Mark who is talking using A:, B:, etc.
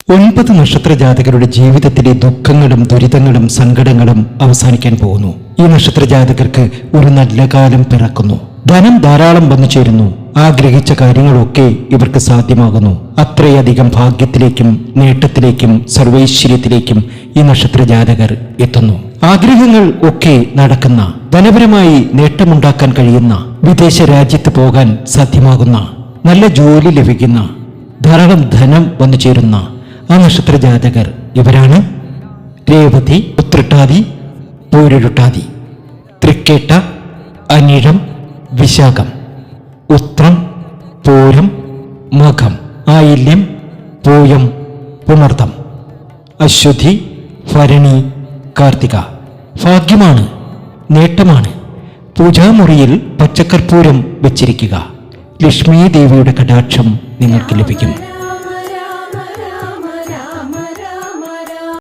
A: 9 നക്ഷത്ര ജാതകരുടെ ജീവിതത്തിലെ ദുഃഖങ്ങളും ദുരിതങ്ങളും സങ്കടങ്ങളും അവസാനിക്കാൻ പോകുന്നു. ഈ നക്ഷത്ര ജാതകർക്ക് ഒരു നല്ല കാലം പിറക്കുന്നു. ധനം ധാരാളം വന്നു ചേരുന്നു. ആഗ്രഹിച്ച കാര്യങ്ങളൊക്കെ ഇവർക്ക് സാധ്യമാകുന്നു. അത്രയധികം ഭാഗ്യത്തിലേക്കും നേട്ടത്തിലേക്കും സർവൈശ്വര്യത്തിലേക്കും ഈ നക്ഷത്ര ജാതകർ എത്തുന്നു. ആഗ്രഹങ്ങൾ ഒക്കെ നടക്കുന്ന, ധനപരമായി നേട്ടമുണ്ടാക്കാൻ കഴിയുന്ന, വിദേശ രാജ്യത്ത് പോകാൻ സാധ്യമാകുന്ന, നല്ല ജോലി ലഭിക്കുന്ന, ധാരാളം ധനം വന്നു ചേരുന്ന ആ നക്ഷത്ര ജാതകർ ഇവരാണ് രേവതി, ഉത്രട്ടാതി, പൂരുരുട്ടാതി, തൃക്കേട്ട, അനിഴം, വിശാഖം, ഉത്രം, പൂരം, മകം, ആയില്യം, പൂയം, പുണർതം, അശ്വതി, ഭരണി, കാർത്തിക. ഭാഗ്യമാണ്, നേട്ടമാണ്. പൂജാമുറിയിൽ പച്ചക്കർപ്പൂരം വെച്ചിരിക്കുക. ലക്ഷ്മീ ദേവിയുടെ കടാക്ഷം നിങ്ങൾക്ക് ലഭിക്കും.